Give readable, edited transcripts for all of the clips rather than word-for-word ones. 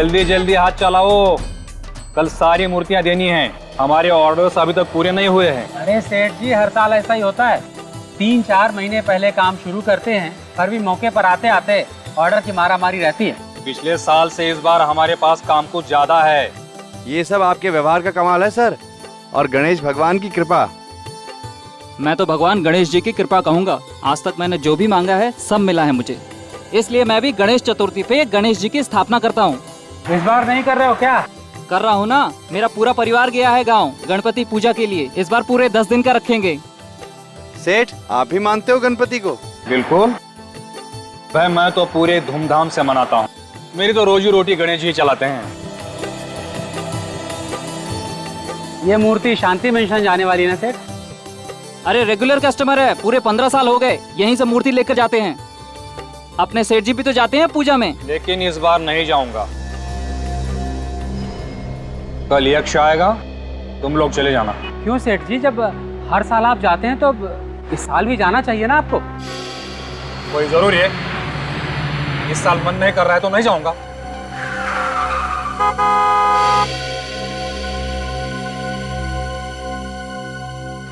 जल्दी जल्दी हाथ चलाओ, कल सारी मूर्तियां देनी हैं। हमारे ऑर्डर्स अभी तक पूरे नहीं हुए हैं। अरे सेठ जी, हर साल ऐसा ही होता है। 3-4 महीने पहले काम शुरू करते हैं, पर भी मौके पर आते आते ऑर्डर की मारामारी रहती है। पिछले साल से इस बार हमारे पास काम कुछ ज्यादा है। ये सब आपके व्यवहार का कमाल है सर, और गणेश भगवान की कृपा। मैं तो भगवान गणेश जी की कृपा कहूँगा। आज तक मैंने जो भी मांगा है सब मिला है मुझे, इसलिए मैं भी गणेश चतुर्थी पे गणेश जी की स्थापना करता हूँ। इस बार नहीं कर रहे हो क्या? कर रहा हूँ ना, मेरा पूरा परिवार गया है गांव गणपति पूजा के लिए। इस बार पूरे 10 दिन का रखेंगे। सेठ, आप भी मानते हो गणपति को? बिल्कुल भाई, मैं तो पूरे धूमधाम से मनाता हूँ। मेरी तो रोजी रोटी गणेश जी चलाते हैं। ये मूर्ति शांति मेंशन जाने वाली है ना सेठ? अरे रेगुलर कस्टमर है, पूरे 15 साल हो गए यहीं से मूर्ति लेकर जाते हैं। अपने सेठ जी भी तो जाते हैं पूजा में। लेकिन इस बार नहीं जाऊंगा। कल यक्ष आएगा, तुम लोग चले जाना। क्यों सेठ जी, जब हर साल आप जाते हैं तो इस साल भी जाना चाहिए ना आपको। कोई जरूरी है? इस साल मन नहीं कर रहा है तो नहीं जाऊंगा।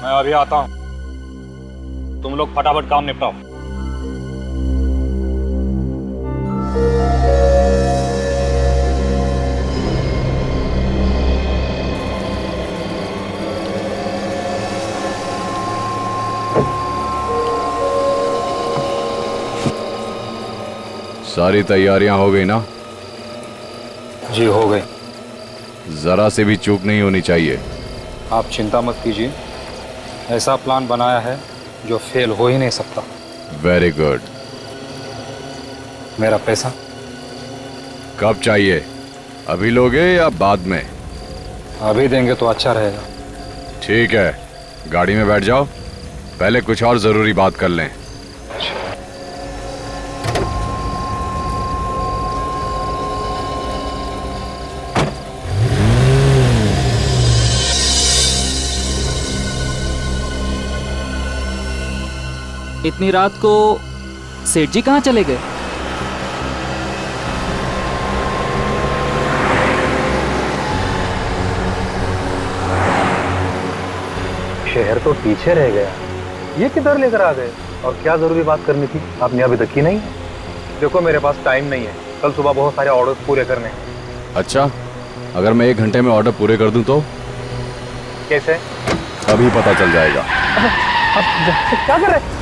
मैं अभी आता हूं, तुम लोग फटाफट काम निपटाओ। सारी तैयारियां हो गई ना? जी हो गई। जरा से भी चूक नहीं होनी चाहिए। आप चिंता मत कीजिए, ऐसा प्लान बनाया है जो फेल हो ही नहीं सकता। Very good. मेरा पैसा कब चाहिए? अभी लोगे या बाद में? अभी देंगे तो अच्छा रहेगा। ठीक है, गाड़ी में बैठ जाओ, पहले कुछ और जरूरी बात कर लें। इतनी रात को सेठ जी कहाँ चले गए? शहर तो पीछे रह गया, ये किधर लेकर आ गए? और क्या जरूरी बात करनी थी, आपने अभी तक की नहीं? देखो मेरे पास टाइम नहीं है, कल सुबह बहुत सारे ऑर्डर्स पूरे करने हैं। अच्छा, अगर मैं 1 घंटे में ऑर्डर पूरे कर दूं तो? कैसे? अभी पता चल जाएगा। क्या कर रहे?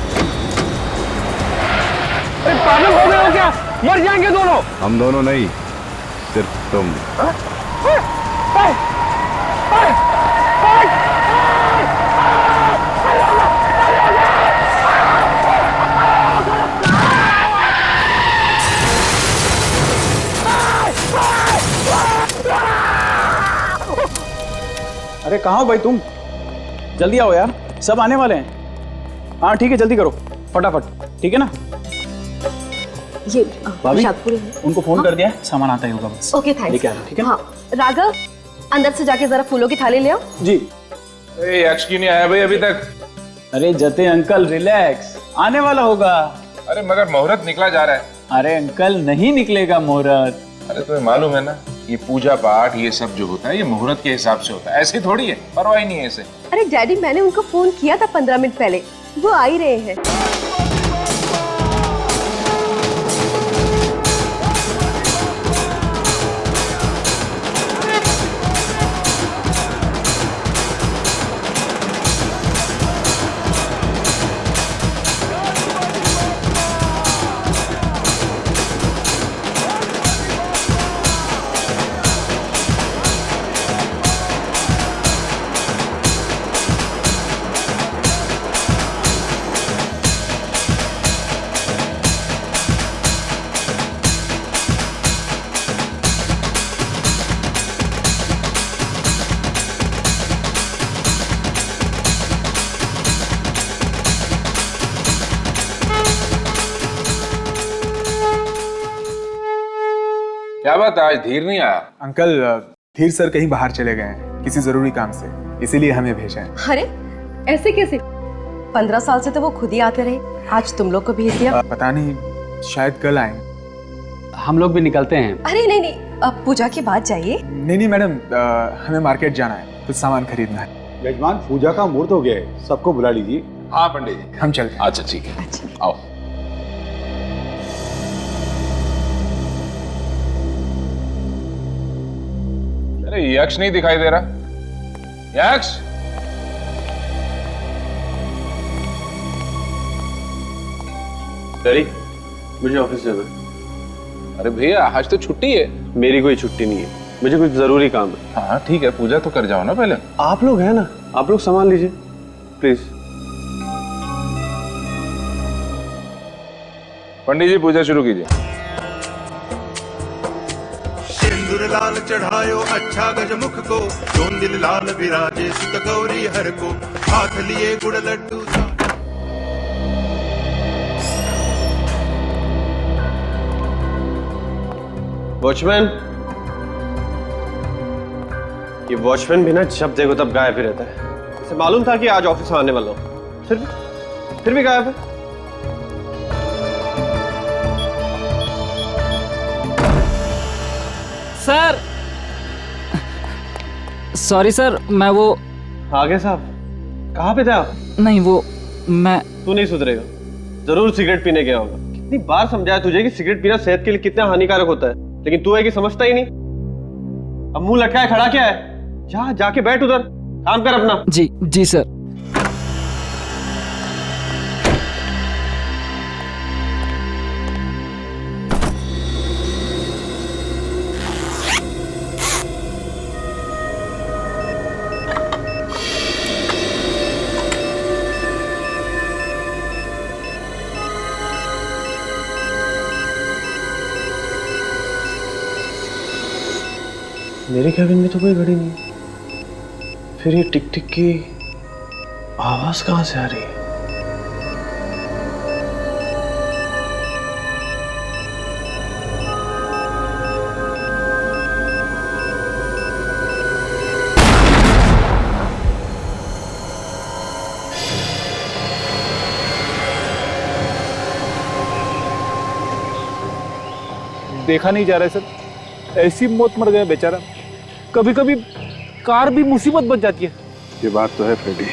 अरे पागल हो गए हो क्या? मर जाएंगे दोनों। हम दोनों नहीं, सिर्फ तुम। अरे कहाँ हो भाई तुम? जल्दी आओ यार, सब आने वाले हैं। हाँ ठीक है, जल्दी करो फटाफट, ठीक है ना? ये भाभी, शादपुरी है। उनको फोन कर दिया है, सामान आता ही होगा बस। Okay thanks. लेके आना, ठीक है? हाँ राघव, अंदर से जाके जरा फूलों की थाली ले आओ। जी। यक्ष क्यों नहीं आया भाई अभी तक? अरे जते अंकल रिलैक्स, आने वाला होगा। अरे मगर मुहूर्त निकला जा रहा है। अरे अंकल नहीं निकलेगा मुहूर्त। अरे तुम्हें मालूम है ना, ये पूजा पाठ ये सब जो होता है ये मुहूर्त के हिसाब से होता है, ऐसे थोड़ी है, परवाह नहीं है ऐसे। अरे डैडी, मैंने उनको फोन किया था 15 मिनट पहले, वो आ ही रहे हैं। क्या बात है, आज धीर नहीं आया? अंकल, धीर सर कहीं बाहर चले गए हैं किसी जरूरी काम से, इसीलिए हमें भेजा है। अरे ऐसे कैसे? 15 साल से तो वो खुद ही आते रहे, आज तुम लोग को भेज दिया। पता नहीं, शायद कल आए। हम लोग भी निकलते हैं। अरे नहीं नहीं, अब पूजा के बाद जाइए। नहीं नहीं मैडम, हमें मार्केट जाना है, कुछ सामान खरीदना है। यजमान, पूजा का मुहूर्त हो गया है, सबको बुला लीजिए। हाँ पंडित जी, हम चलते हैं। अच्छा ठीक है, आओ। अरे यक्ष नहीं दिखाई दे रहा। यक्ष, डैडी, मुझे ऑफिस जाना है। अरे भैया आज तो छुट्टी है। मेरी कोई छुट्टी नहीं है, मुझे कुछ जरूरी काम है। हाँ ठीक है, पूजा तो कर जाओ ना पहले। आप लोग हैं ना, आप लोग संभाल लीजिए प्लीज। पंडित जी पूजा शुरू कीजिए। सिंदूर लाल चढ़ायो अच्छा गजमुख को, जोंदिल लाल विराजे सुत गौरी हर को, हाथ लिए गुड़ लड्डू। वॉचमैन, ये वॉचमैन भी ना जब देखो तब गायब ही रहता है। इसे मालूम था कि आज ऑफिस आने वाला हूं, फिर भी गायब है। सर, सॉरी सर, मैं वो आगे साहब, कहाँ पे थे आप? नहीं, वो मैं। तू नहीं सुधरेगा, जरूर सिगरेट पीने गया होगा। कितनी बार समझाया तुझे कि सिगरेट पीना सेहत के लिए कितना हानिकारक होता है, लेकिन तू है कि समझता ही नहीं। अब मुंह लटकाए खड़ा क्या है? जाके बैठ उधर, काम कर अपना। जी जी सर। मेरे कैबिन में तो कोई घड़ी नहीं, फिर ये टिक टिक की आवाज कहां से आ रही है? देखा नहीं जा रहा है सर, ऐसी मौत मर गया बेचारा। कभी कभी कार भी मुसीबत बन जाती है। ये बात तो है फ्रेडी,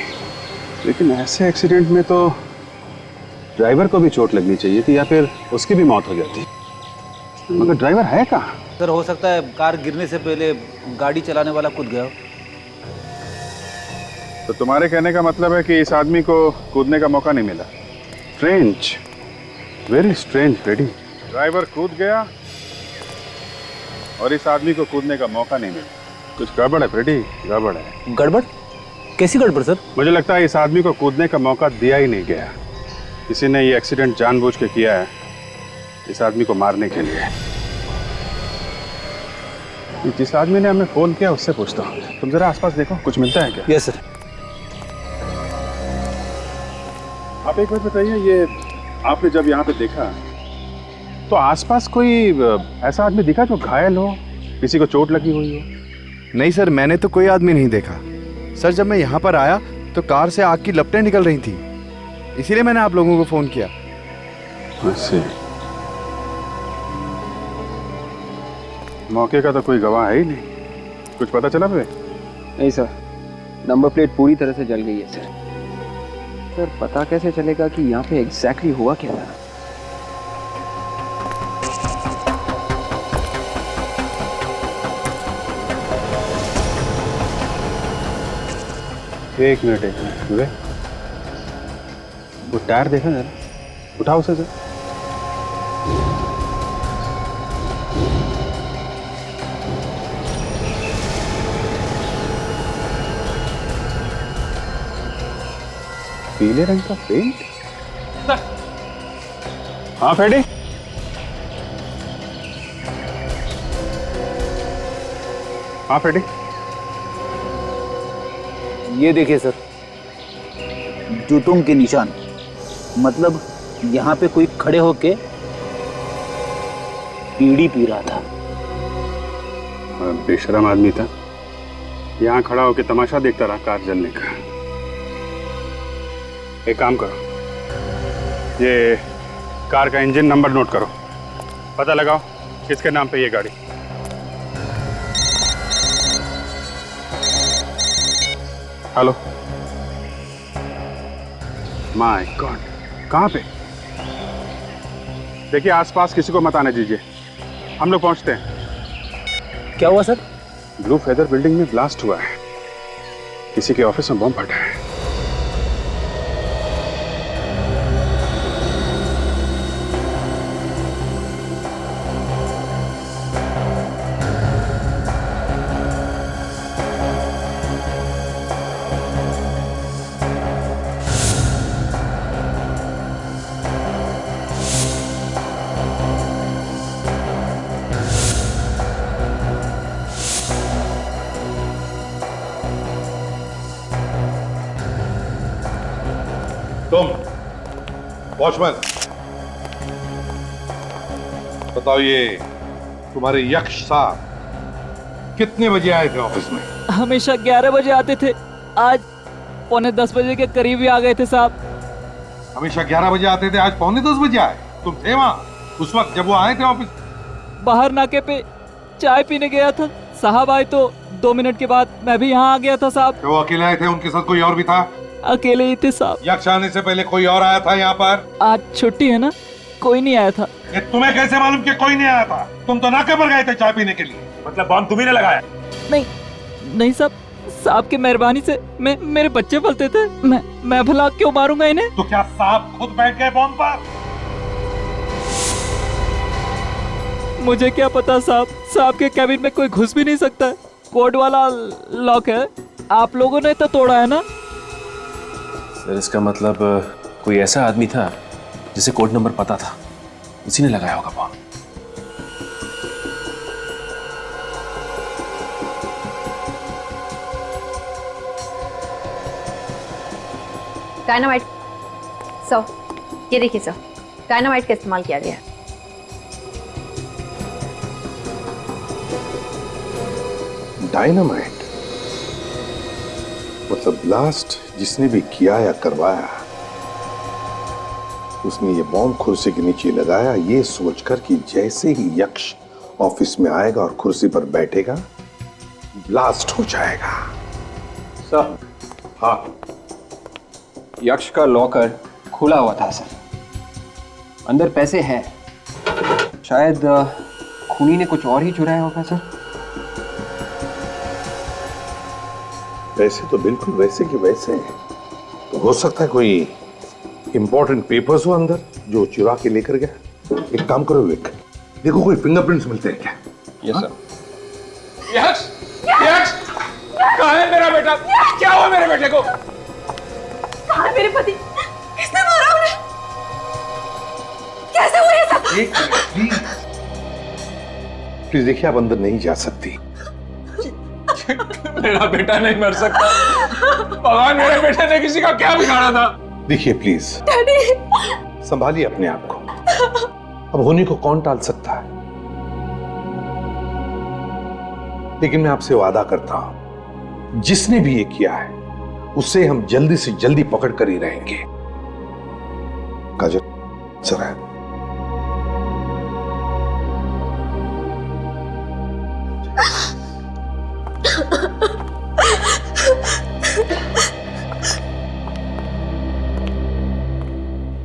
लेकिन ऐसे एक्सीडेंट में तो ड्राइवर को भी चोट लगनी चाहिए थी या फिर उसकी भी मौत हो जाती। मगर ड्राइवर है कहाँ? सर हो सकता है कार गिरने से पहले गाड़ी चलाने वाला कूद गया हो। तो तुम्हारे कहने का मतलब है कि इस आदमी को कूदने का मौका नहीं मिला। Strange, very strange Freddy. Driver कूद गया और इस आदमी को कूदने का मौका नहीं मिला। कुछ गड़बड़ है फ्रेडी, गड़बड़ है। गड़बड़? कैसी गड़बड़ सर? मुझे लगता है इस आदमी को कूदने का मौका दिया ही नहीं गया। किसी ने ये एक्सीडेंट जानबूझ के किया है, इस आदमी को मारने के लिए। जिस आदमी ने हमें फोन किया उससे पूछता हूँ। तुम जरा आसपास देखो, कुछ मिलता है क्या? Yes sir. आप एक बात बताइए, ये आपने जब यहाँ पे देखा तो आसपास कोई ऐसा आदमी दिखा जो घायल हो, किसी को चोट लगी हुई हो? नहीं सर, मैंने तो कोई आदमी नहीं देखा। सर जब मैं यहाँ पर आया तो कार से आग की लपटें निकल रही थी, इसीलिए मैंने आप लोगों को फोन किया। अच्छा, मौके का तो कोई गवाह है ही नहीं। कुछ पता चला फिर? नहीं सर, नंबर प्लेट पूरी तरह से जल गई है सर। सर पता कैसे चलेगा कि यहाँ पे एग्जैक्टली हुआ क्या था? एक मिनट वे वो टायर देखा जरा, उठाओ उसे जरा। पीले रंग का पेंट। हाँ फ्रेडी, हाँ फ्रेडी, ये देखिए सर, जूतों के निशान। मतलब यहाँ पे कोई खड़े होके बीड़ी पी रहा था। बेशरम आदमी था, यहाँ खड़ा होके तमाशा देखता रहा कार जलने का। एक काम करो, ये कार का इंजन नंबर नोट करो, पता लगाओ किसके नाम पे ये गाड़ी। हेलो। माय गॉड, कहाँ पे? देखिए आसपास किसी को मत आने दीजिए, हम लोग पहुंचते हैं। क्या हुआ सर? ब्लू फेदर बिल्डिंग में ब्लास्ट हुआ है, किसी के ऑफिस में बम फटा है। तुम वॉचमैन बताओ, ये तुम्हारे यक्ष साहब कितने बजे आए थे ऑफिस में? हमेशा 11 बजे आते थे, आज 9:45 बजे के करीब ही आ गए थे साहब। हमेशा 11 बजे आते थे, आज 9:45 बजे आए? तुम थे वहाँ उस वक्त जब वो आए थे ऑफिस? बाहर नाके पे चाय पीने गया था, साहब आए तो 2 मिनट के बाद मैं भी यहाँ आ गया था साहब। वो अकेले आए थे, उनके साथ कोई और भी था? अकेले ही थे साहब। यक्ष आने से पहले कोई और आया था यहाँ पर? आज छुट्टी है ना, कोई नहीं आया था। ये तुम्हें कैसे मालूम कि कोई नहीं आया था? तुम तो नाके पर गए थे चाय पीने के लिए। मतलब बम तुम्ही ने लगाया? नहीं साहब, साहब की मेहरबानी से मेरे बच्चे पलते थे, मैं भला क्यों मारूंगा इन्हें? तो क्या साहब खुद बैठ गए बम पर? मुझे क्या पता साहब, साहब के कैबिन में कोई घुस भी नहीं सकता है, कोड वाला लॉक है, आप लोगों ने तो तोड़ा है ना? सर इसका मतलब कोई ऐसा आदमी था जिसे कोड नंबर पता था, उसी ने लगाया होगा बम। डायनामाइट सर, ये देखिए सर, डायनामाइट का इस्तेमाल किया गया है। डायनामाइट? मतलब ब्लास्ट जिसने भी किया या करवाया, उसने ये बॉम्ब कुर्सी के नीचे लगाया ये सोचकर कि जैसे ही यक्ष ऑफिस में आएगा और कुर्सी पर बैठेगा ब्लास्ट हो जाएगा। सर, हाँ, यक्ष का लॉकर खुला हुआ था सर, अंदर पैसे हैं, शायद खूनी ने कुछ और ही चुराया होगा सर। वैसे तो बिल्कुल वैसे के वैसे हैं। तो हो सकता है कोई इंपॉर्टेंट पेपर्स हो अंदर जो चुरा के लेकर गया। एक काम करो विवेक, देखो कोई फिंगरप्रिंट्स मिलते हैं क्या? Yes sir. यक्ष, यक्ष, कहाँ है मेरा बेटा? क्या हुआ मेरे बेटे को? कहाँ है मेरे पति? किसने मारा उन्हें? कैसे हुआ ये सब? एक मिनट प्लीज देखिए, आप अंदर नहीं जा सकती। मेरा बेटा नहीं मर सकता। भगवान, मेरे बेटे ने किसी का क्या बिगाड़ा था? देखिए प्लीज, डैडी संभालिए अपने आप को। अब होने को कौन टाल सकता है? लेकिन मैं आपसे वादा करता हूं, जिसने भी ये किया है उसे हम जल्दी से जल्दी पकड़ कर ही रहेंगे। काजल सर,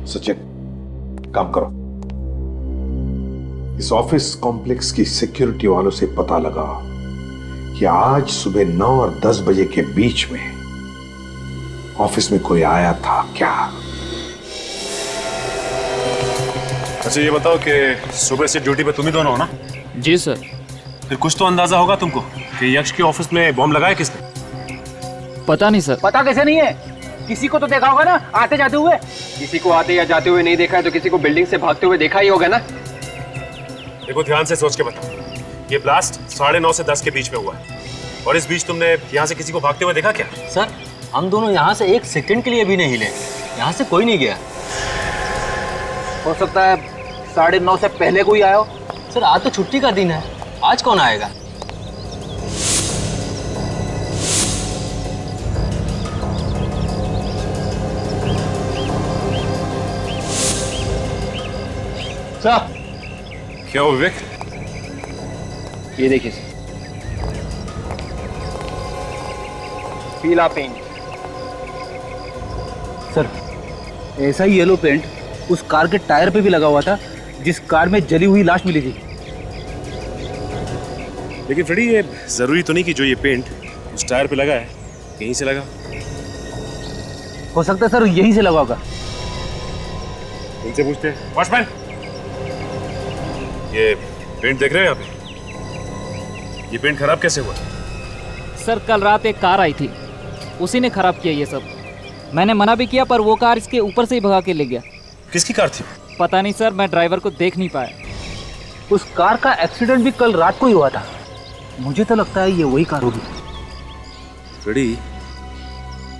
सचिन काम करो, इस ऑफिस कॉम्प्लेक्स की सिक्योरिटी वालों से पता लगा कि आज सुबह 9 और 10 बजे के बीच में ऑफिस में कोई आया था क्या। अच्छा ये बताओ कि सुबह से ड्यूटी पे तुम ही दोनों हो ना? जी सर। फिर कुछ तो अंदाजा होगा तुमको कि यक्ष के ऑफिस में बॉम्ब लगाया किसने? पता नहीं सर। पता कैसे नहीं है? किसी को तो देखा होगा ना आते जाते हुए। किसी को आते या जाते हुए नहीं देखा है तो किसी को बिल्डिंग से भागते हुए देखा ही होगा ना। देखो ध्यान से सोच के बताओ, ये ब्लास्ट 9:30 से 10 के बीच में हुआ है और इस बीच तुमने यहाँ से किसी को भागते हुए देखा क्या? सर हम दोनों यहाँ से 1 सेकंड के लिए भी नहीं हिले, यहाँ से कोई नहीं गया। हो सकता है 9:30 से पहले कोई आया हो। सर आज तो छुट्टी का दिन है, आज कौन आएगा? सर क्या हो विवेक? ये देखिए सर, पीला पेंट सर, ऐसा ही येलो पेंट उस कार के टायर पे भी लगा हुआ था जिस कार में जली हुई लाश मिली थी। लेकिन फ्रेडी, ये जरूरी तो नहीं कि जो ये पेंट उस टायर पे लगा है यहीं से लगा। हो सकता है सर यहीं से लगा होगा। इनसे पूछते हैं। वॉचमैन, ये पेंट देख रहे हैं यहाँ पे? ये पेंट खराब कैसे हुआ? सर, कल रात एक कार आई थी, उसी ने खराब किया ये सब। मैंने मना भी किया पर वो कार इसके ऊपर से ही भगा के ले गया। किसकी कार थी? पता नहीं सर, मैं ड्राइवर को देख नहीं पाया। उस कार का एक्सीडेंट भी कल रात को ही हुआ था। मुझे तो लगता है ये वही कार होगी। फ्रेडी,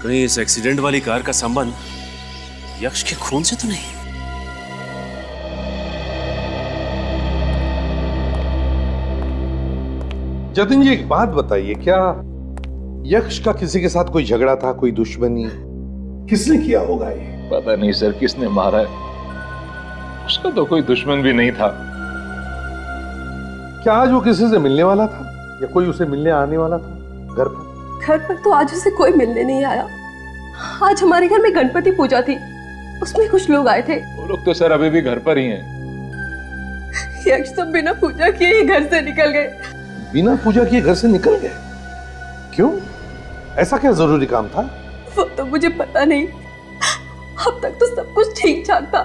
कहीं इस एक्सीडेंट वाली कार का संबंध यक्ष के खून से तो नहीं? जतिन जी, एक बात बताइए, क्या यक्ष का किसी के साथ कोई झगड़ा था, कोई दुश्मनी? किसने किया होगा ये? पता नहीं सर किसने मारा है, उसका तो कोई दुश्मन भी नहीं था। क्या आज वो किसी से मिलने वाला था या कोई उसे मिलने आने वाला था घर पर? घर पर तो आज उसे कोई मिलने नहीं आया। आज हमारे घर में गणपति पूजा थी, उसमें कुछ लोग आए थे। वो लोग तो सर अभी भी घर पर ही हैं। यक्ष तो बिना पूजा किए ही घर से निकल गए। बिना पूजा किए घर से निकल गए? क्यों? ऐसा क्या जरूरी काम था? वो तो मुझे पता नहीं। अब तक तो सब कुछ ठीक ठाक था,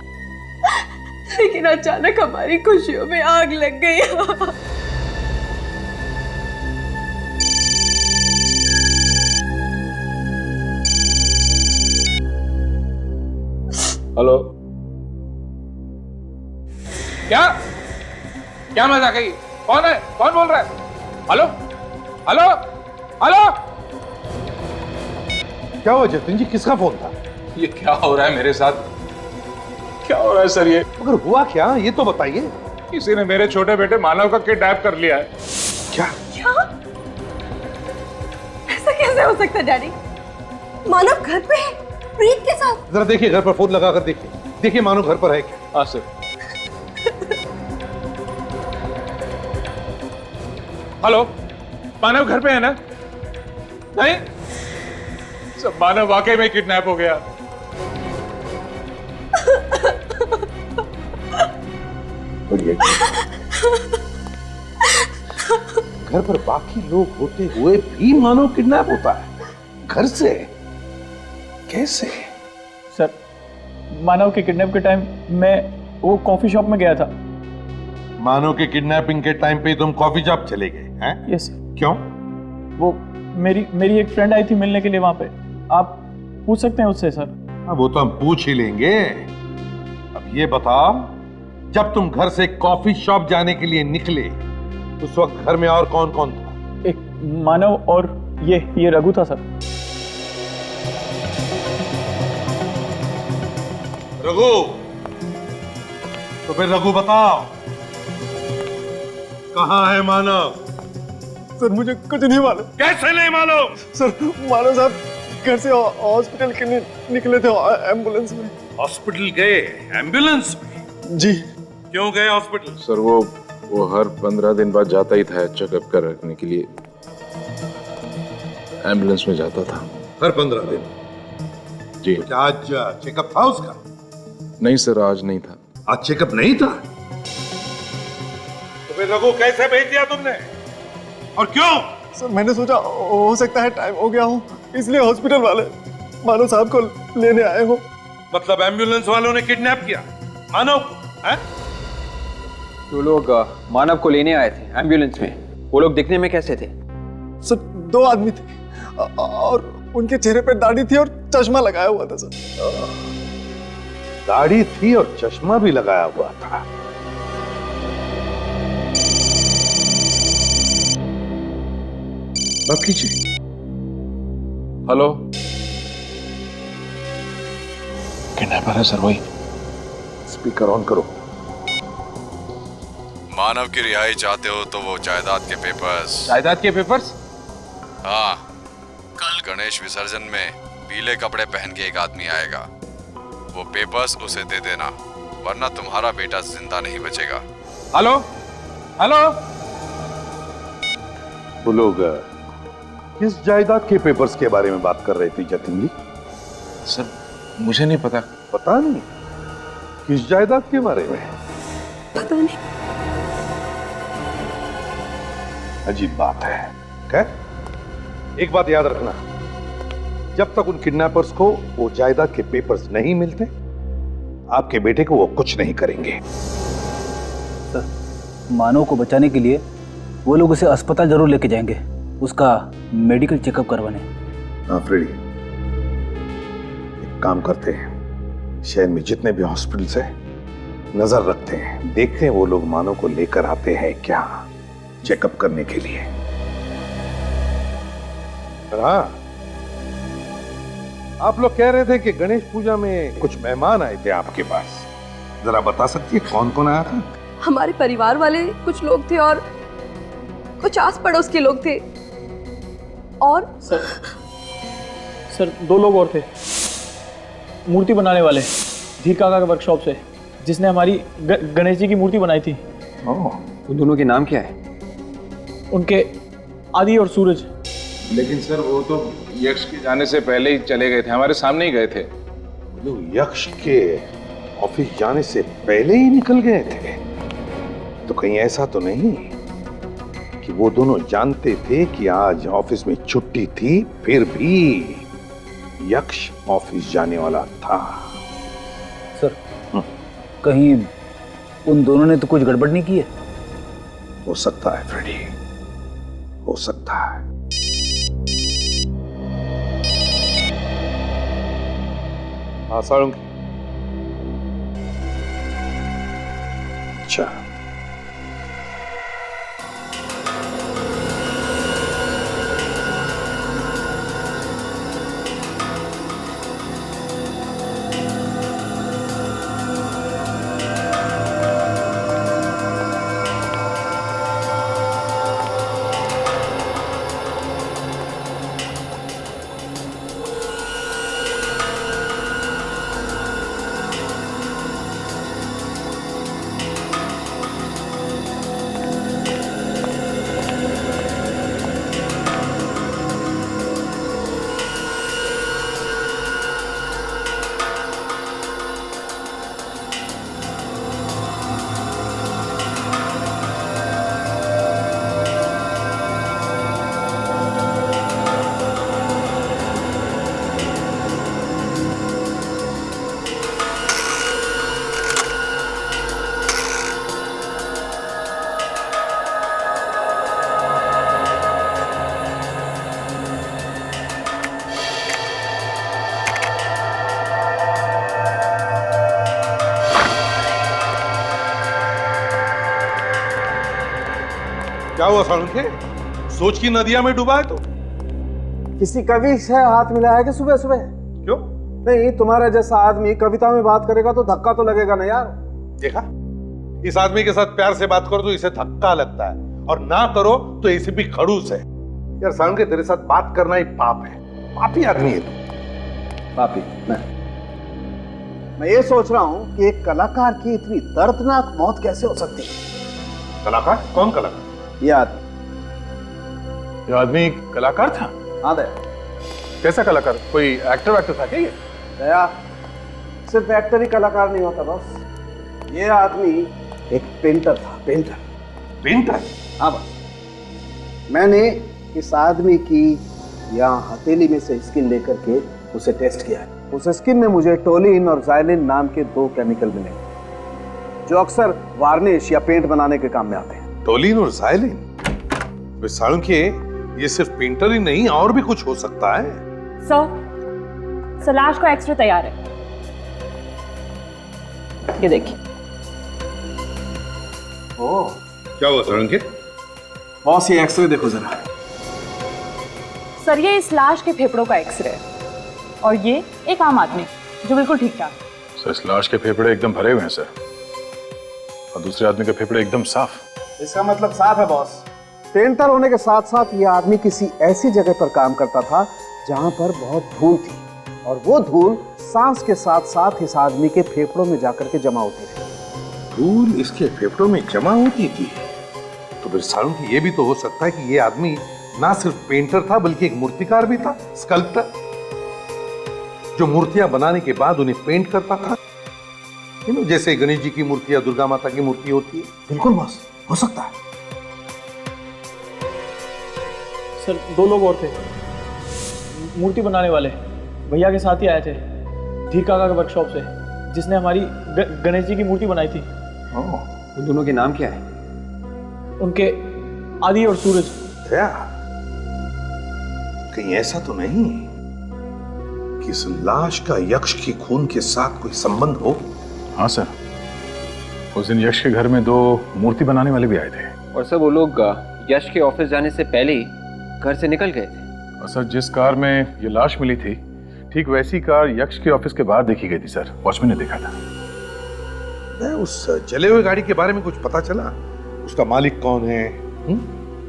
लेकिन अचानक हमारी खुशियों में आग लग गई। हेलो, क्या क्या मजाक है? कौन है? कौन बोल रहा है? Hello hello hello. क्या हुआ जतिन जी, किसका फोन था? ये क्या हो रहा है मेरे साथ? क्या हो रहा है सर? ये मगर हुआ क्या, ये तो बताइए। किसी ने मेरे छोटे बेटे मानव का किडनैप कर लिया है। क्या? ऐसा कैसे हो सकता है डैडी? मानव घर पे है प्रीत के साथ। जरा देखिए, घर पर फोन लगा कर देखिए, देखिए मानो घर पर है क्या। हाँ सर। हेलो, मानव घर पे है ना? नहीं, सब मानव वाकई में किडनैप हो गया। घर पर बाकी लोग होते हुए भी मानो किडनैप होता है घर से? कैसे? सर, मानव के किडनैप के टाइम मैं वो कॉफी शॉप में गया था। मानो के किडनैपिंग के टाइम पे तुम कॉफी शॉप चले गए हैं? यस। क्यों? वो मेरी एक फ्रेंड आई थी मिलने के लिए वहां पे। आप पूछ सकते हैं उससे सर। अब वो तो हम पूछ ही लेंगे। अब ये बताओ, जब तुम घर से कॉफी शॉप जाने के लिए निकले उस वक्त घर में और कौन कौन था? एक मानव और ये रघु था सर। रघु? तो फिर रघु बताओ, कहाँ है मानव? सर मुझे कुछ नहीं मालूम। कैसे नहीं मालूम? सर मानव साहब घर से हॉस्पिटल के लिए निकले थे एम्बुलेंस में। हॉस्पिटल गए एम्बुलेंस में? जी। क्यों गए हॉस्पिटल? सर वो हर 15 दिन बाद जाता ही था चेकअप करने के लिए, एम्बुलेंस में जाता था। हर 15 दिन? जी। तो आज चेकअप था उसका? नहीं सर, आज नहीं था। आज चेकअप नहीं था? तो फिर रघु कैसे भेज दिया तुमने और क्यों? सर मैंने सोचा हो सकता है टाइम हो गया हो, इसलिए हॉस्पिटल वाले मानव साहब को लेने आए हो। मतलब एम्बुलेंस वालों ने किडनैप किया मानव को? हैं? तो लोग मानव को लेने आए थे एम्बुलेंस में। वो लोग दिखने में कैसे थे? सर 2 आदमी थे और उनके चेहरे पे दाढ़ी थी और चश्मा लगाया हुआ था सर। दाढ़ी थी और चश्मा भी लगाया हुआ था। बात कीजिए। हेलो, किडनैपर है सर वही। स्पीकर ऑन करो। मानव की रिहाई चाहते हो तो वो जायदाद के पेपर्स। जायदाद के पेपर्स? हाँ, कल गणेश विसर्जन में पीले कपड़े पहन के एक आदमी आएगा, वो पेपर्स उसे दे देना, वरना तुम्हारा बेटा जिंदा नहीं बचेगा। Hello hello. वो लोग किस जायदाद के पेपर्स के बारे में बात कर रहे थे जतिन जी? सर मुझे नहीं पता। पता नहीं किस जायदाद के बारे में? पता नहीं। अजीब बात है। खैर, एक बात याद रखना, जब तक उन किडनैपर्स को वो जायदाद के पेपर्स नहीं मिलते, आपके बेटे को वो कुछ नहीं करेंगे। सर, मानव को बचाने के लिए वो लोग उसे अस्पताल जरूर लेके जाएंगे, उसका मेडिकल चेकअप करवाने। हाँ फ्रेडी, एक काम करते हैं, शहर में जितने भी हॉस्पिटल्स हैं नजर रखते हैं, देखते हैं वो लोग मानव को लेकर आते हैं क्या चेकअप करने के लिए। हाँ, आप लोग कह रहे थे कि गणेश पूजा में कुछ मेहमान आए थे आपके पास, जरा बता सकती है कौन कौन आया था? हमारे परिवार वाले कुछ लोग थे और कुछ आस पड़ोस के लोग थे। और सर 2 लोग और थे, मूर्ति बनाने वाले, धीर काका के वर्कशॉप से, जिसने हमारी गणेश जी की मूर्ति बनाई थी। उन दोनों के नाम क्या है? उनके आदि और सूरज। लेकिन सर वो तो यक्ष के जाने से पहले ही चले गए थे, हमारे सामने ही गए थे। लोग यक्ष के ऑफिस जाने से पहले ही निकल गए थे? तो कहीं ऐसा तो नहीं कि वो दोनों जानते थे कि आज ऑफिस में छुट्टी थी, फिर भी यक्ष ऑफिस जाने वाला था? सर, कहीं उन दोनों ने तो कुछ गड़बड़ नहीं की है? हो सकता है फ्रेडी, हो सकता है। हाँ सारंगी। अच्छा, क्या हुआ सारंगी? सोच की नदिया में डूबा है तो? किसी कवि से हाथ मिलाया है कि सुबह सुबह? क्यों? नहीं, तुम्हारा जैसा आदमी कविता में बात करेगा तो धक्का तो लगेगा ना यार। देखा, इस आदमी के साथ प्यार से बात करो तो इसे धक्का लगता है, और ना करो तो इसे भी खड़ूस है। यार सारंगी, तेरे साथ बात करना ही पाप है, पापी आदमी है तू। पापी? मैं ये सोच रहा हूँ कि एक कलाकार की इतनी दर्दनाक मौत कैसे हो सकती है? कलाकार? कौन कलाकार? ये आदमी। ये आदमी कलाकार था? हाँ दया। कैसा कलाकार? कोई एक्टर था क्या ये? दया, सिर्फ एक्टर ही कलाकार नहीं होता बस, ये आदमी एक पेंटर था। पेंटर? पेंटर? हाँ बस। मैंने इस आदमी की यहाँ हथेली में से स्किन लेकर के उसे टेस्ट किया है। उस स्किन में मुझे टोलिन और जाइलिन नाम के 2 केमिकल मिले, जो अक्सर वार्निश या पेंट बनाने के काम में आते हैं। टोलिन और जाइलिन? सारंगी, ये सिर्फ पेंटर ही नहीं, और भी कुछ हो सकता है। सर, लाश का एक्सरे तैयार है, ये देखिए। ओह, क्या हुआ सारंगी? बॉस, ये एक्सरे देखो जरा। सर, ये इस लाश के फेफड़ों का एक्सरे है, और ये एक आम आदमी जो बिल्कुल ठीक ठाक। सर, इस लाश के फेफड़े एकदम भरे हुए हैं सर, और दूसरे आदमी के फेफड़े एकदम साफ। इसका मतलब साफ है बॉस, पेंटर होने के साथ साथ ये आदमी किसी ऐसी जगह पर काम करता था जहां पर बहुत धूल थी, और वो धूल सांस के साथ साथ इस आदमी के फेफड़ों में जाकर के जमा होती थी। धूल इसके फेफड़ों में जमा होती थी? तो फिर सारंगी, ये भी तो हो सकता है कि ये आदमी ना सिर्फ पेंटर था बल्कि एक मूर्तिकार भी था, स्कल्प्टर। जो मूर्तियां बनाने के बाद उन्हें पेंट करता था, जैसे गणेश जी की मूर्ति या दुर्गा माता की मूर्ति होती है। बिल्कुल बॉस, हो सकता है। सर 2 लोग और थे, मूर्ति बनाने वाले, भैया के साथ ही आए थे धीर काका के वर्कशॉप से, जिसने हमारी गणेश जी की मूर्ति बनाई थी। उन दोनों के नाम क्या है? उनके आदि और सूरज। क्या कहीं ऐसा तो नहीं कि इस लाश का यक्ष के खून के साथ कोई संबंध हो? हाँ सर, उस दिन यश के घर में 2 मूर्ति बनाने वाले भी आए थे। और सर वो लोग यश के ऑफिस जाने से पहले ही घर से निकल गए थे। और सर जिस कार में ये लाश मिली थी, ठीक वैसी कार यक्ष के ऑफिस के बाहर देखी गई थी सर, वॉचमैन ने देखा था। उस जले हुए गाड़ी के बारे में कुछ पता चला? उसका मालिक कौन है?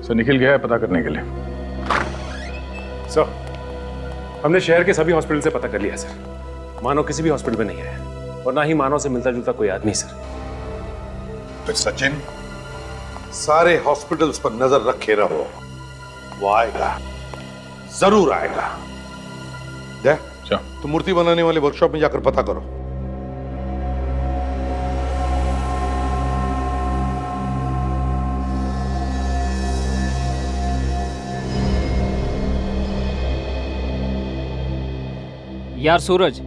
सर निखिल गया है पता करने के लिए। सर हमने शहर के सभी हॉस्पिटल से पता कर लिया सर, मानव किसी भी हॉस्पिटल में नहीं है और ना ही मानव से मिलता जुलता कोई आदमी सर। तो सचिन, सारे हॉस्पिटल्स पर नजर रखे रहो, वो आएगा, जरूर आएगा। तो मूर्ति बनाने वाले वर्कशॉप में जाकर पता करो। यार सूरज,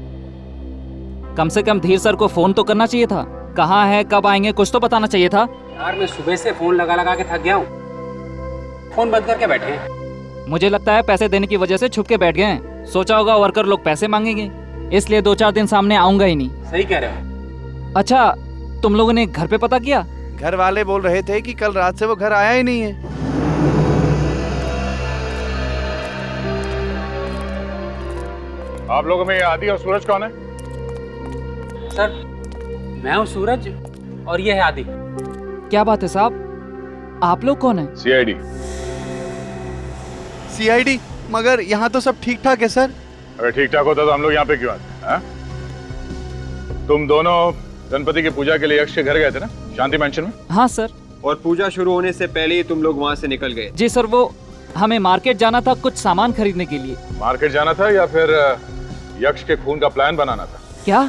कम से कम धीर सर को फोन तो करना चाहिए था। कहाँ है, कब आएंगे, कुछ तो बताना चाहिए था। यार मैं सुबह से फोन लगा लगा के थक गया हूँ, फोन बंद करके बैठे हैं। मुझे लगता है पैसे देने की वजह से छुप के बैठ गए हैं। सोचा होगा वर्कर लोग पैसे मांगेंगे, इसलिए 2-4 दिन सामने आऊंगा ही नहीं। सही कह रहे हो। अच्छा, तुम लोगों ने घर पे पता किया? घर वाले बोल रहे थे कि कल रात से वो घर आया ही नहीं है। आप लोगों में आदि और सूरज कौन है? सर मैं हूँ सूरज और ये है आदि। क्या बात है साहब, आप लोग कौन है? सीआईडी। सीआईडी? मगर यहाँ तो सब ठीक ठाक है सर। अगर ठीक ठाक होता तो हम लोग यहाँ पे क्यों आते? तुम दोनों गणपति की पूजा के लिए यक्ष के घर गए थे ना, शांति मैंशन में? हाँ सर। और पूजा शुरू होने से पहले ही तुम लोग वहाँ से निकल गए? जी सर, वो हमें मार्केट जाना था कुछ सामान खरीदने के लिए। मार्केट जाना था या फिर यक्ष के खून का प्लान बनाना था? क्या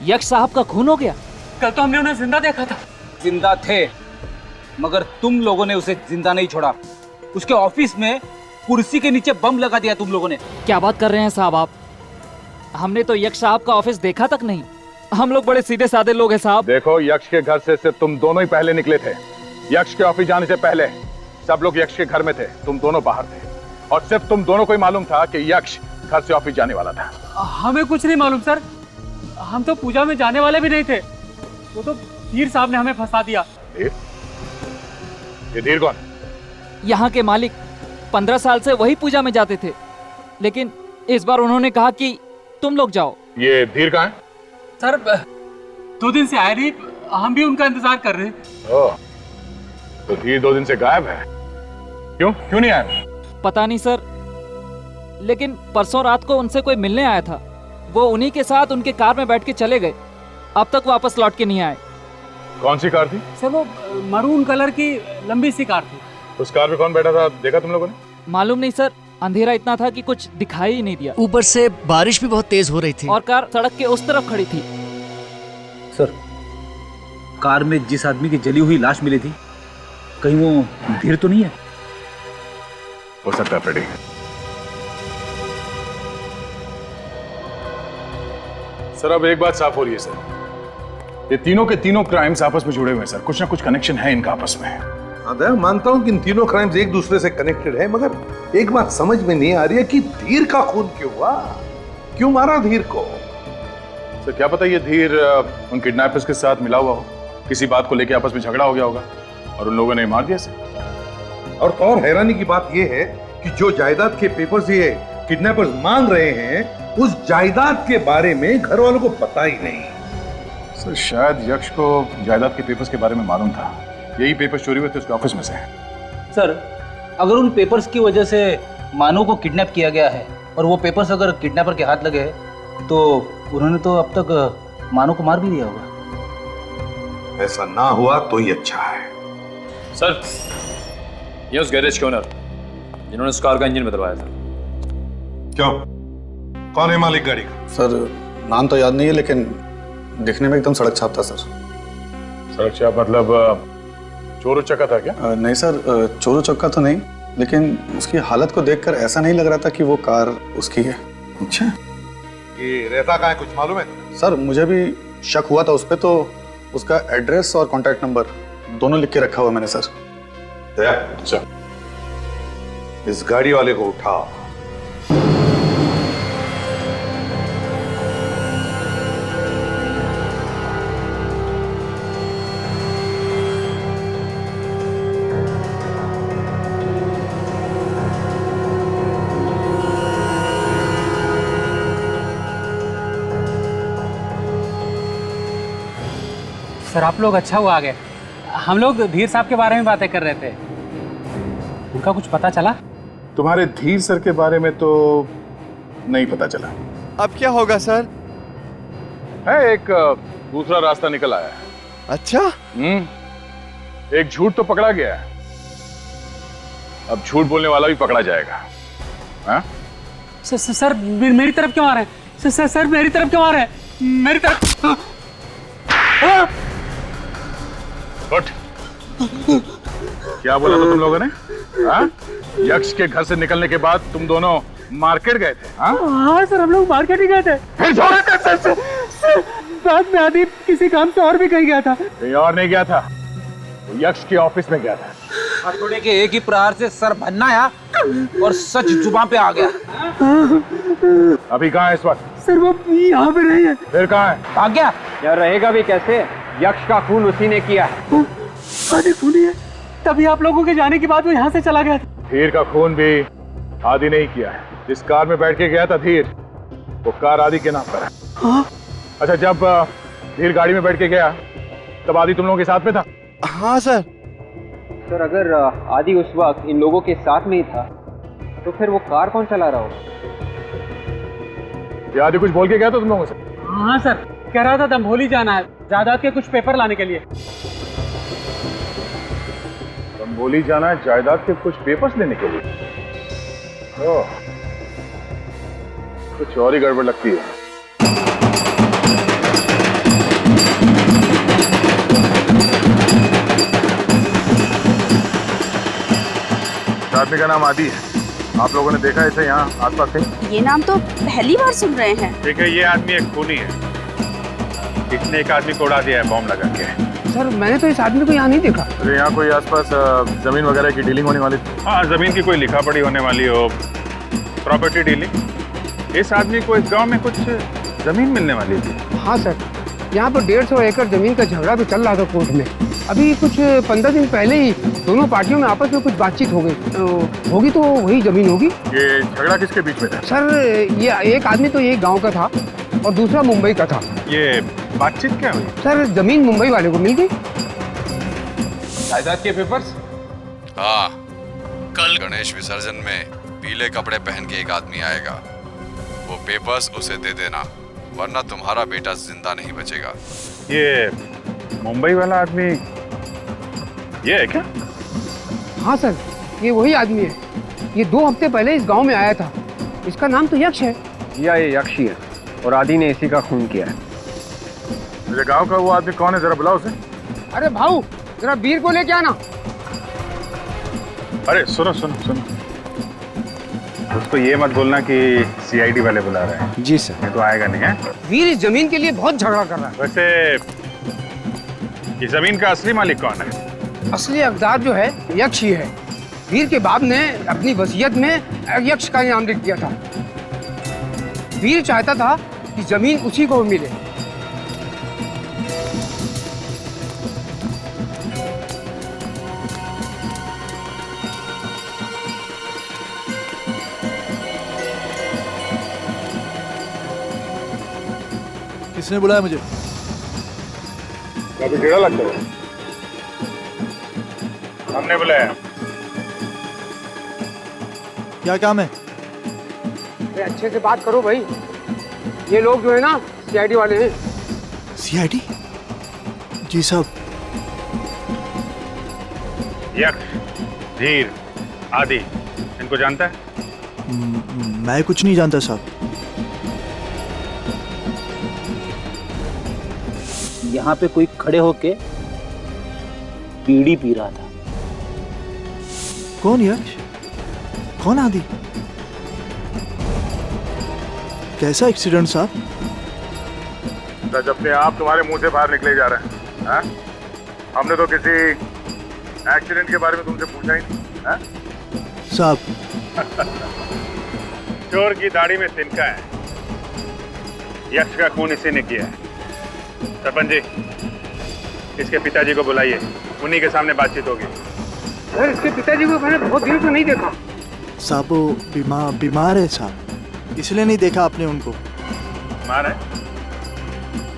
यक्ष साहब का खून हो गया? कल तो हमने उन्हें जिंदा देखा था। जिंदा थे, मगर तुम लोगों ने उसे जिंदा नहीं छोड़ा। उसके ऑफिस में कुर्सी के नीचे बम लगा दिया तुम लोगों ने। क्या बात कर रहे हैं साहब आप? हमने तो यक्ष साहब का ऑफिस देखा तक नहीं। हम लोग बड़े सीधे साधे लोग हैं साहब। देखो, यक्ष के घर से सिर्फ तुम दोनों ही पहले निकले थे। यक्ष के ऑफिस जाने से पहले सब लोग यक्ष के घर में थे, तुम दोनों बाहर थे। और सिर्फ तुम दोनों को ही मालूम था कि यक्ष घर से ऑफिस जाने वाला था। हमें कुछ नहीं मालूम सर, हम तो पूजा में जाने वाले भी नहीं थे। वो तो धीर साहब ने हमें फंसा दिया। ये धीर कौन? यहाँ के मालिक 15 साल से वही पूजा में जाते थे, लेकिन इस बार उन्होंने कहा कि तुम लोग जाओ। ये धीर कहाँ है? सर 2 दिन से आए नहीं, हम भी उनका इंतजार कर रहे हैं। ओह, तो धीर 2 दिन से गायब है। क्यों नहीं आया? पता नहीं सर, लेकिन परसों रात को उनसे कोई मिलने आया था। वो उन्हीं के साथ उनके कार में बैठ के चले गए, अब तक वापस लौट के नहीं आए। कौन सी कार थी? सर वो मरून कलर की लंबी सी कार थी। उस कार में कौन बैठा था, देखा तुम लोगों ने? मालूम नहीं सर, अंधेरा इतना था कि कुछ दिखाई ही नहीं दिया। ऊपर से बारिश भी बहुत तेज हो रही थी और कार सड़क के उस तरफ खड़ी थी। सर, कार में जिस आदमी की जली हुई लाश मिली थी, कहीं वो धीर तो नहीं है? हो सकता है फ्रेडी। सर अब एक बात साफ हो रही है सर, ये तीनों के तीनों क्राइम्स आपस में जुड़े हुए हैं सर, कुछ ना कुछ कनेक्शन है इनका आपस में। हाँ, मानता हूं कि इन तीनों क्राइम्स एक दूसरे से कनेक्टेड है, मगर एक बात समझ में नहीं आ रही है कि धीर का खून क्यों हुआ? क्यों मारा धीर को? सर क्या पता ये धीर उन किडनैपर्स के साथ मिला हुआ हो, किसी बात को लेकर आपस में झगड़ा हो गया होगा और उन लोगों ने मार दिया सर। और हैरानी की बात यह है कि जो जायदाद के पेपर्स ये किडनैपर्स मांग रहे हैं, उस जायदाद के बारे में घर वालों को पता ही नहीं। सर शायद यक्ष को जायदाद के पेपर्स के बारे में मालूम था, यही पेपर्स चोरी हुए थे उसके ऑफिस में से। सर अगर उन पेपर्स की वजह से मानव को किडनैप किया गया है और वो पेपर्स अगर किडनैपर के हाथ लगे तो उन्होंने तो अब तक मानव को मार भी दिया होगा। ऐसा ना हुआ तो ही अच्छा है। सर ये उस गैरेज के ओनर जिन्होंने उस कार का इंजन बदलवाया था। क्यों? कौन है मालिक गाड़ी का? सर नाम तो याद नहीं है, लेकिन दिखने में एकदम सड़क छाप था सर। सड़क छाप मतलब चोर चक्का था क्या? नहीं सर, चोर चक्का तो नहीं, लेकिन उसकी हालत को देखकर ऐसा नहीं लग रहा था कि वो कार उसकी है। अच्छा, ये रहता कहाँ है कुछ मालूम है तुम्हें? सर मुझे भी शक हुआ था उस पर, तो उसका एड्रेस और कॉन्टैक्ट नंबर दोनों लिख के रखा हुआ मैंने सर। अच्छा, इस गाड़ी वाले को उठाओ। सर आप लोग अच्छा हुआ आ गए। हम लोग धीर साहब के बारे में बातें कर रहे थे, उनका कुछ पता चला? तुम्हारे धीर सर के बारे में तो नहीं पता चला। अब क्या होगा सर? है एक दूसरा रास्ता निकल आया है। अच्छा? एक झूठ तो पकड़ा गया है, अब झूठ बोलने वाला भी पकड़ा जाएगा। हाँ? सर मेरी तरफ क्यों आ रहे हैं? सर मेरी तरफ क्यों आ रहे हैं? मेरी तरफ। उठ। क्या बोला था तुम लोगों ने? हाँ? यक्ष के घर से निकलने के बाद तुम दोनों मार्केट गए थे? हाँ सर, हम लोग मार्केट ही गए थे। फिर सर, बाद में आदि किसी काम से और भी कहीं गया था। कहीं और नहीं गया था, वो यक्ष के ऑफिस में गया था। हथौड़े के एक ही प्रहार से सर भन्नाया और सच जुबान पे आ गया। अभी कहाँ है इस वक्त? सर वो यहाँ पे नहीं है। फिर कहाँ है? भाग गया। यार रहेगा भी कैसे? यक्ष का खून उसी ने किया है। आदि खूनी है, तभी आप लोगों के जाने के बाद वो यहाँ से चला गया था। धीर का खून भी आदि नहीं किया है। जिस कार में बैठ के गया था धीर, वो कार आदि के नाम पर है। हाँ? अच्छा, जब धीर गाड़ी में बैठ के गया तब आदि तुम लोगों के साथ में था? हाँ सर। सर अगर आदि उस वक्त इन लोगों के साथ में ही था तो फिर वो कार कौन चला रहा होगा? ये आदि कुछ बोल के गया था तुम लोगों से? हाँ सर, कह रहा था दंभोली जाना है जायदाद के कुछ पेपर लाने के लिए। दंभोली जाना है जायदाद के कुछ पेपर्स लेने के लिए? ओह, कुछ और ही गड़बड़ लगती है। आदमी का नाम आदि है, आप लोगों ने देखा इसे यहाँ आसपास कहीं? ये नाम तो पहली बार सुन रहे हैं। देखिए, ये आदमी एक खूनी है, इसने एक आदमी को उड़ा दिया है बॉम्ब लगा के। सर मैंने तो इस आदमी को यहाँ नहीं देखा। अरे यहाँ कोई आसपास जमीन वगैरह की डीलिंग होने वाली थी? हाँ, जमीन की कोई लिखा पढ़ी होने वाली हो, प्रॉपर्टी डीलिंग। इस आदमी को इस गांव में कुछ जमीन मिलने वाली थी। हाँ सर, यहाँ पर 150 एकड़ जमीन का झगड़ा भी चल रहा था कोर्ट में। अभी कुछ 15 दिन पहले ही दोनों पार्टियों में आपस में कुछ बातचीत हो गई। होगी तो वही जमीन होगी। ये झगड़ा किसके बीच में था? सर ये एक आदमी तो ये गांव का था और दूसरा मुंबई का था। ये बातचीत क्या हुई? सर जमीन मुंबई वाले को मिल गई। जायदाद के पेपर्स? हाँ, कल गणेश विसर्जन में पीले कपड़े पहन के एक आदमी आएगा, वो पेपर्स उसे दे देना, वरना तुम्हारा बेटा जिंदा नहीं बचेगा। ये मुंबई वाला आदमी ये है क्या? हाँ सर, ये वही आदमी है। ये 2 हफ्ते पहले इस गांव में आया था। इसका नाम तो यक्ष है। या ये यक्ष ही है और आदि ने इसी का खून किया है। मेरे गांव का वो आदमी कौन है, जरा बुलाओ उसे। अरे भाऊ, जरा वीर को लेके आना। अरे सुनो सुनो सुनो, उसको ये मत बोलना कि सीआईडी वाले बुला रहे हैं। जी सर। ये तो आएगा नहीं है। वीर इस जमीन के लिए बहुत झगड़ा कर रहा है। वैसे ये जमीन का असली मालिक कौन है? असली हकदार जो है यक्ष ही है। वीर के बाप ने अपनी वसीयत में यक्ष का नाम लिख दिया था। वीर चाहता था कि जमीन उसी को मिले। किसने बुलाया मुझे? काफी टेढ़ा लगता है। हमने बुलाया। क्या काम है? अच्छे से बात करो भाई। ये लोग जो है ना सीआईडी वाले हैं। सीआईडी? जी साहब। यक्ष, धीर, आदि, इनको जानता है? मैं कुछ नहीं जानता साहब। यहाँ पे कोई खड़े होके बीड़ी पी रहा था। कौन यक्ष? कौन आदि? कैसा एक्सीडेंट साहब? सच अपने आप तुम्हारे मुंह से बाहर निकले जा रहे हैं। हाँ? हमने तो किसी एक्सीडेंट के बारे में तुमसे पूछा ही नहीं। हाँ? साहब चोर की दाढ़ी में तिनका है, यक्ष का खून इसी ने किया है। सरपंच जी, इसके पिताजी को बुलाइए, उन्हीं के सामने बातचीत होगी। सर, इसके पिताजी को मैंने बहुत दिनों से नहीं देखा। साहब वो बीमार है साहब, इसलिए नहीं देखा आपने उनको। बीमार है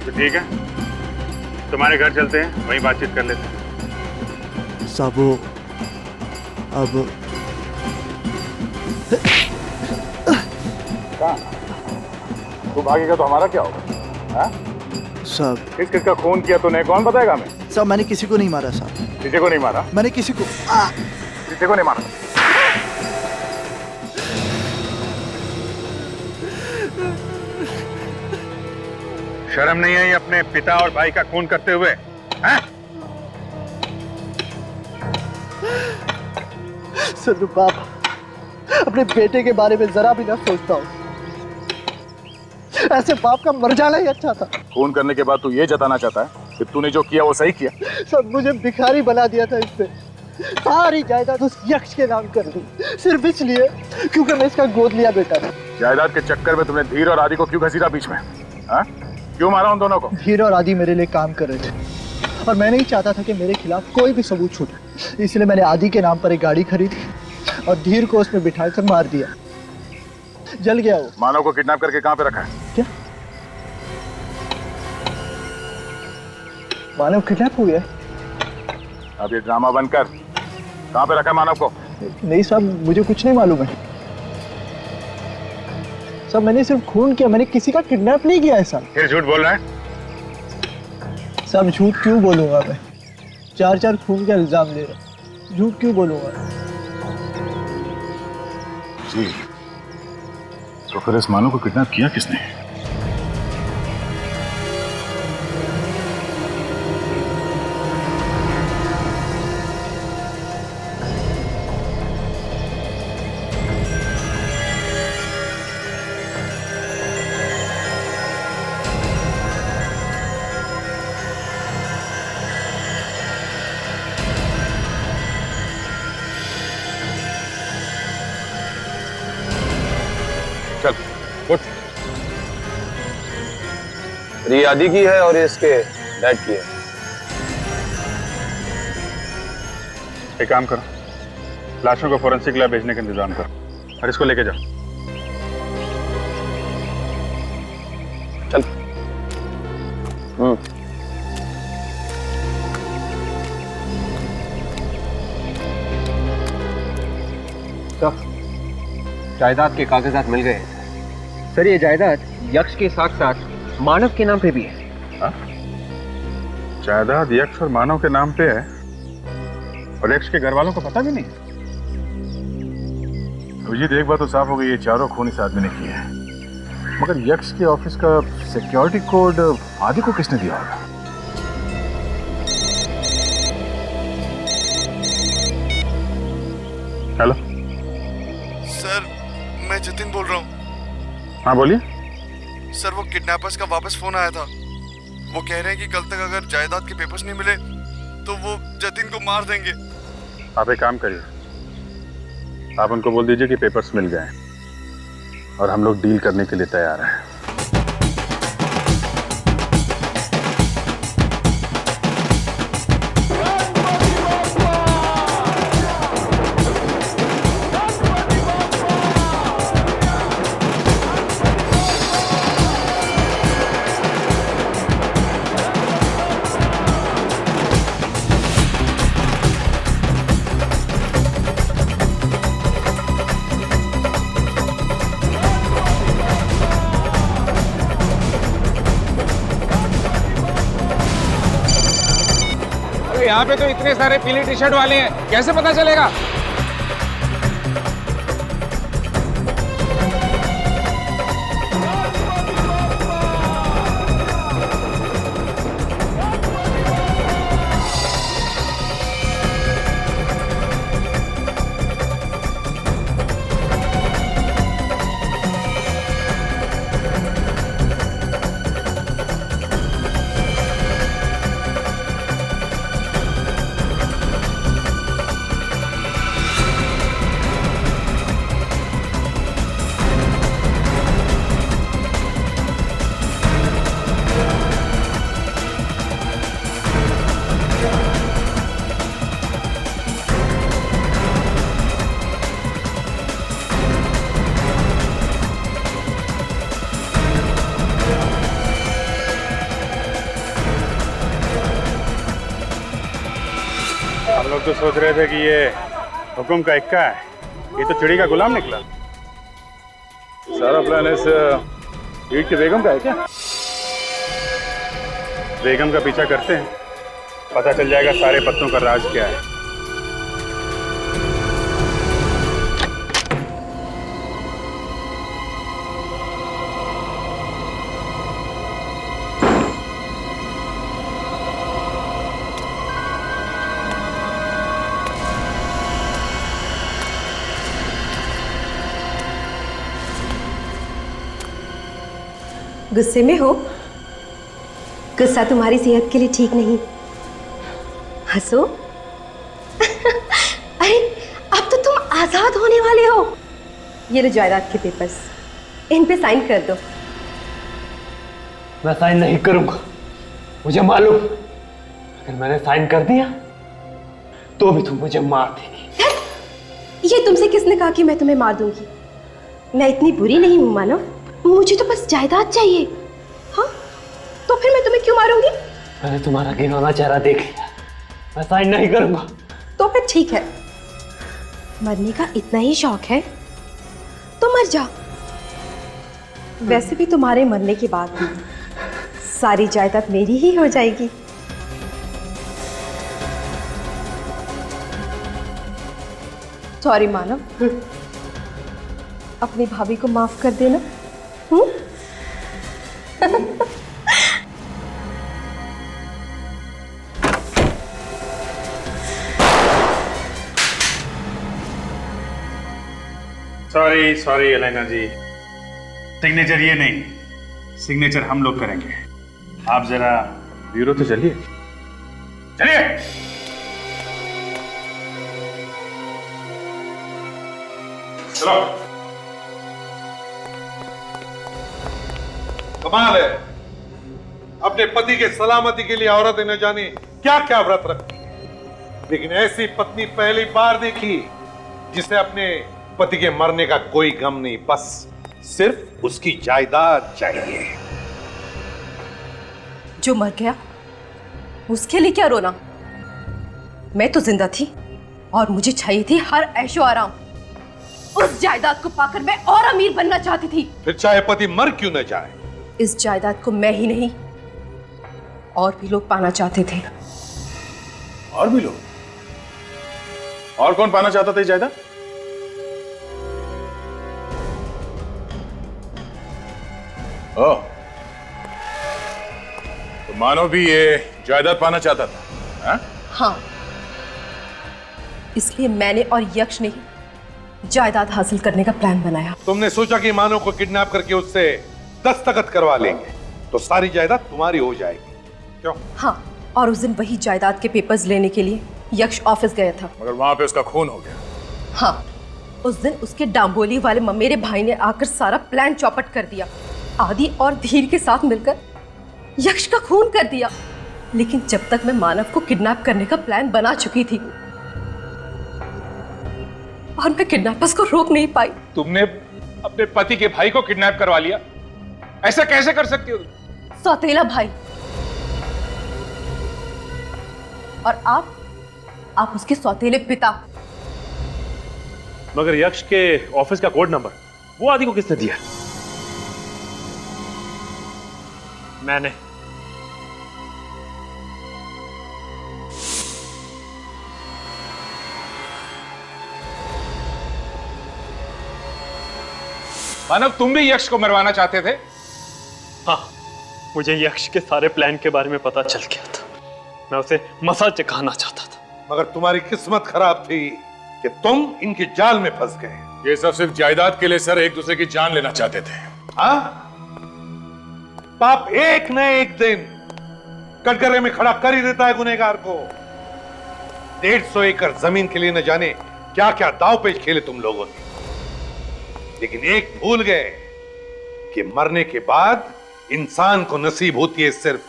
तो ठीक है, तुम्हारे घर चलते हैं, वहीं बातचीत कर लेते हैं। साहब वो अब तू भागेगा तो हमारा क्या होगा? हाँ? साहब किस किस का खून किया तूने, कौन बताएगा हमें? साहब मैंने किसी को नहीं मारा साहब। किसी को नहीं मारा? मैंने किसी को नहीं मारा। शर्म नहीं आई अपने पिता और भाई का खून करते हुए? हाँ? सर बाप अपने बेटे के बारे में जरा भी ना सोचता हूँ। ऐसे बाप का मर जाना ही अच्छा था। खून करने के बाद तू ये जताना चाहता है कि तूने जो किया वो सही किया? सब मुझे भिखारी बना दिया था इसने। सारी जायदाद उस यक्ष के नाम कर दी, सिर्फ इसलिए क्योंकि मैं इसका गोद लिया बेटा था। जायदाद के चक्कर में तुमने धीर और आदि को क्यों घसीटा बीच में? हाँ? क्यों मारा उन दोनों को? धीर और आदि मेरे लिए काम कर रहे थे और मैं नहीं चाहता था कि मेरे खिलाफ कोई भी सबूत छूटे, इसलिए मैंने आदि के नाम पर एक गाड़ी खरीदी और धीर को उसमें बिठाकर मार दिया। जल गया वो। मानव को किडनैप करके कहाँ पे रखा है? क्या मानव किडनैप हो गया? अब ये ड्रामा बंद कर, कहाँ पे रखा है मानव को? नहीं साहब, मुझे कुछ नहीं मालूम है साहब। मैंने सिर्फ खून किया, मैंने किसी का किडनैप नहीं किया है साहब। फिर झूठ बोल रहा है? साहब झूठ क्यों बोलूंगा मैं? 4 खून का इल्जाम ले रहा, झूठ क्यों बोलूंगा? जी, तो फिर इस मानव को किडनैप किया किसने? चल उठ। ये आदि की है और इसके डैड की है। एक काम करो, लाशों को फोरेंसिक लैब भेजने का इंतजाम करो और इसको लेके जाओ। चल। जायदाद के कागजात मिल गए सर। ये जायदाद यक्ष के साथ साथ मानव के नाम पे भी है। हाँ? जायदाद यक्ष और मानव के नाम पे है और यक्ष के घर वालों को पता भी नहीं? अभिजीत, एक बात तो साफ हो गई, ये चारों खून इस आदमी ने किए हैं, मगर यक्ष के ऑफिस का सिक्योरिटी कोड आदि को किसने दिया होगा? हेलो सर, मैं जतिन बोल रहा हूँ। हाँ बोलिए। सर वो किडनैपर्स का वापस फोन आया था। वो कह रहे हैं कि कल तक अगर जायदाद के पेपर्स नहीं मिले तो वो जतिन को मार देंगे। आप एक काम करिए, आप उनको बोल दीजिए कि पेपर्स मिल गए और हम लोग डील करने के लिए तैयार हैं। यहाँ पे तो इतने सारे पीली टी शर्ट वाले हैं, कैसे पता चलेगा? लोग तो सोच रहे थे कि ये हुक्म का इक्का है, ये तो चिड़ी का गुलाम निकला। सारा प्लान इस ईट के बेगम का है क्या? बेगम का पीछा करते हैं, पता चल जाएगा सारे पत्तों का राज क्या है। गुस्से में हो? गुस्सा तुम्हारी सेहत के लिए ठीक नहीं। हंसो। अरे अब तो तुम आजाद होने वाले हो। ये लो जायदाद के पेपर्स, इन पे साइन कर दो। मैं साइन नहीं करूंगा, मुझे मालूम अगर मैंने साइन कर दिया तो भी तुम मुझे मार देगी। ये तुमसे किसने कहा कि मैं तुम्हें मार दूंगी? मैं इतनी बुरी नहीं हूं मानव, मुझे तो बस जायदाद चाहिए। हाँ, तो फिर मैं तुम्हें क्यों मारूंगी? मैंने तुम्हारा घिनौना चेहरा देख लिया, मैं साइन नहीं करूंगा। तो फिर ठीक है, मरने का इतना ही शौक है तो मर जाओ। वैसे भी तुम्हारे मरने के बाद भी सारी जायदाद मेरी ही हो जाएगी। सॉरी मानव, अपनी भाभी को माफ कर देना। सॉरी सॉरी एलेना जी, सिग्नेचर ये नहीं, सिग्नेचर हम लोग करेंगे। आप जरा ब्यूरो तो चलिए चलिए। चलो। कमाल है, अपने पति के सलामती के लिए औरत न जाने क्या क्या व्रत रखती है, लेकिन ऐसी पत्नी पहली बार देखी जिसे अपने पति के मरने का कोई गम नहीं, बस सिर्फ उसकी जायदाद चाहिए। जो मर गया उसके लिए क्या रोना? मैं तो जिंदा थी और मुझे चाहिए थी हर ऐशो आराम। उस जायदाद को पाकर मैं और अमीर बनना चाहती थी। फिर चाहे पति मर क्यों न जाए, इस जायदाद को मैं ही नहीं और भी लोग पाना चाहते थे। और भी लोग? और कौन पाना चाहता था ये जायदाद? ओह, तो मानो भी ये जायदाद पाना चाहता था? हा? हाँ, इसलिए मैंने और यक्ष ने जायदाद हासिल करने का प्लान बनाया। तुमने सोचा कि मानो को किडनैप करके उससे दस्तखत करवा लेंगे तो सारी जायदाद तुम्हारी हो जाएगी, क्यों? हाँ, और उस दिन वही जायदाद के पेपर्स लेने के लिए यक्ष ऑफिस गया था। मगर वहां पे उसका खून हो गया। हाँ, उस दिन उसके डांबोली वाले ममेरे भाई ने आकर सारा प्लान चौपट कर दिया। आदि और धीर के साथ मिलकर यक्ष का खून कर दिया। लेकिन जब तक मैं मानव को किडनैप करने का प्लान बना चुकी थी और मैं किडनैपर्स को रोक नहीं पाई। तुमने अपने पति के भाई को किडनैप करवा लिया? ऐसा कैसे कर सकती हो? सौतेला भाई। और आप उसके सौतेले पिता। मगर यक्ष के ऑफिस का कोड नंबर वो आदि को किसने दिया? मैंने। मानव, तुम भी यक्ष को मरवाना चाहते थे? हाँ, मुझे यक्ष के सारे प्लान के बारे में पता चल गया था। मैं उसे मसा चखाना चाहता था। मगर तुम्हारी किस्मत खराब थी कि तुम इनके जाल में फंस गए। ये सब सिर्फ जायदाद के लिए सर एक दूसरे की जान लेना चाहते थे। हाँ? पाप एक न एक दिन कटघरे में खड़ा कर ही देता है गुनहगार को। 150 एकड़ जमीन के लिए न जाने क्या क्या दाव पेच खेले तुम लोगों ने, लेकिन एक भूल गए कि मरने के बाद इंसान को नसीब होती है सिर्फ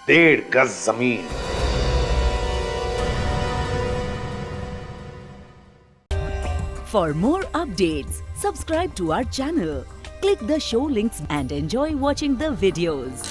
1.5 गज जमीन। For more updates, subscribe to our channel, click the show links and enjoy watching the videos.